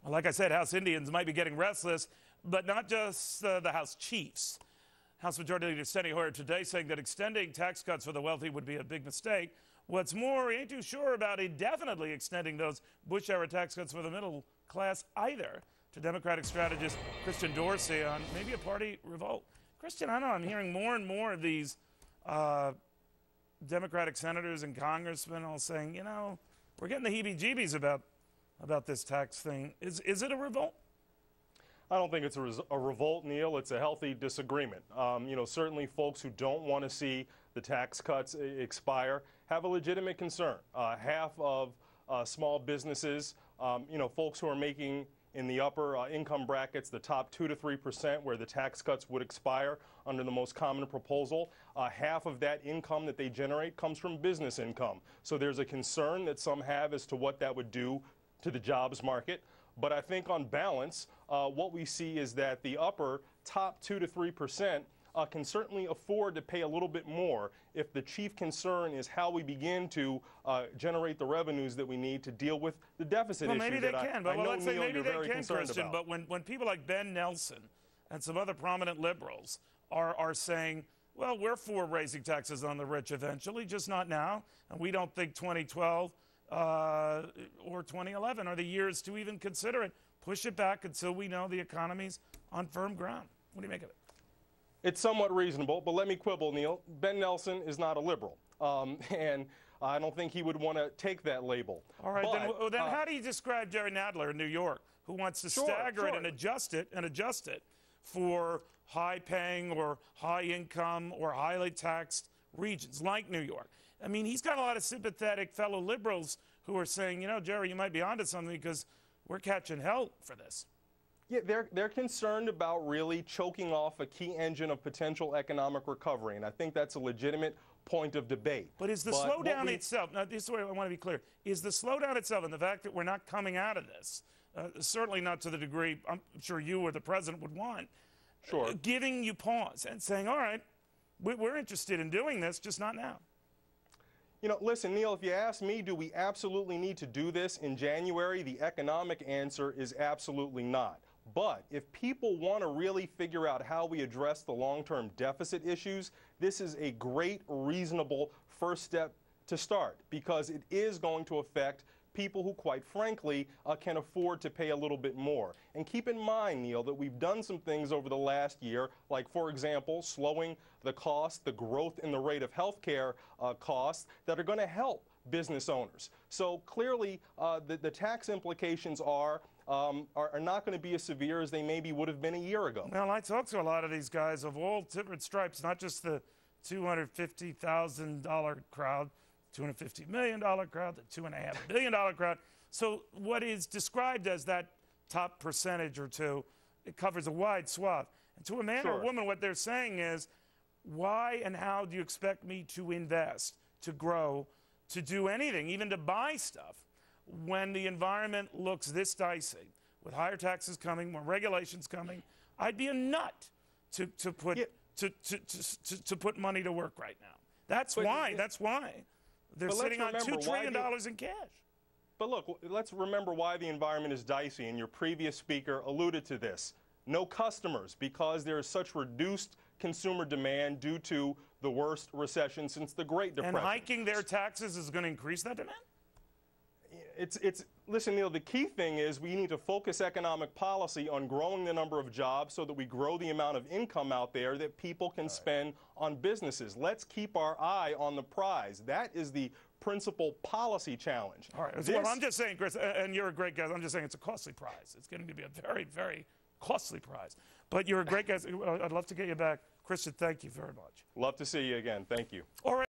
Like I said, House Indians might be getting restless, but not just the House Chiefs. House Majority Leader Steny Hoyer today saying that extending tax cuts for the wealthy would be a big mistake. What's more, he ain't too sure about indefinitely extending those Bush-era tax cuts for the middle class either. To Democratic strategist Christian Dorsey on maybe a party revolt. Christian, I know I'm hearing more and more of these Democratic senators and congressmen all saying, you know, we're getting the heebie-jeebies about this tax thing. Is it a revolt? I don't think it's a revolt, Neil. It's a healthy disagreement. You know, certainly folks who don't want to see the tax cuts expire have a legitimate concern. Half of small businesses, you know, folks who are making in the upper income brackets, the top 2 to 3% where the tax cuts would expire under the most common proposal, half of that income that they generate comes from business income. So there's a concern that some have as to what that would do to the jobs market. But I think on balance, what we see is that the upper top 2 to 3% can certainly afford to pay a little bit more if the chief concern is how we begin to generate the revenues that we need to deal with the deficit issue. Well, maybe they can, but let's say maybe they can, Christian. But when people like Ben Nelson and some other prominent liberals are saying, well, we're for raising taxes on the rich eventually, just not now, and we don't think 2012 or 2011 are the years to even consider it. Push it back until we know the economy's on firm ground. What do you make of it? It's somewhat reasonable, but let me quibble, Neil. Ben Nelson is not a liberal, and I don't think he would want to take that label. All right, then how do you describe Jerry Nadler in New York, who wants to stagger it and adjust it for high-paying or high-income or highly taxed regions like New York? I mean, he's got a lot of sympathetic fellow liberals who are saying, you know, Jerry, you might be onto something because we're catching hell for this. Yeah, they're concerned about really choking off a key engine of potential economic recovery, and I think that's a legitimate point of debate. But is the slowdown itself, now this is where I want to be clear, is the slowdown itself and the fact that we're not coming out of this, certainly not to the degree I'm sure you or the president would want, giving you pause and saying, all right, we're interested in doing this, just not now? You know, listen, Neil, if you ask me, do we absolutely need to do this in January? The economic answer is absolutely not. But if people want to really figure out how we address the long-term deficit issues, this is a great, reasonable first step to start, because it is going to affect people who, quite frankly, can afford to pay a little bit more. And keep in mind, Neil, that we've done some things over the last year, like, for example, slowing the cost, the growth in the rate of health care costs that are going to help business owners. So clearly, the tax implications are not going to be as severe as they maybe would have been a year ago. Well, I talked to a lot of these guys of all different stripes, not just the $250,000 crowd, $250 million crowd, the $2.5 billion crowd. So what is described as that top percentage or two, it covers a wide swath. And to a man or a woman, what they're saying is, why and how do you expect me to invest, to grow, to do anything, even to buy stuff, when the environment looks this dicey, with higher taxes coming, more regulations coming? I'd be a nut to put money to work right now. That's why. They're sitting on $2 trillion in cash. But look, let's remember why the environment is dicey, and your previous speaker alluded to this. No customers, because there is such reduced consumer demand due to the worst recession since the Great Depression. And hiking their taxes is going to increase that demand? Listen, Neil, the key thing is we need to focus economic policy on growing the number of jobs so that we grow the amount of income out there that people can spend on businesses. Let's keep our eye on the prize. That is the principal policy challenge. All right. Well, I'm just saying, Chris, and you're a great guy, I'm just saying it's a costly prize. It's going to be a very, very costly prize. But you're a great guy. I'd love to get you back. Christian, thank you very much. Love to see you again. Thank you. All right.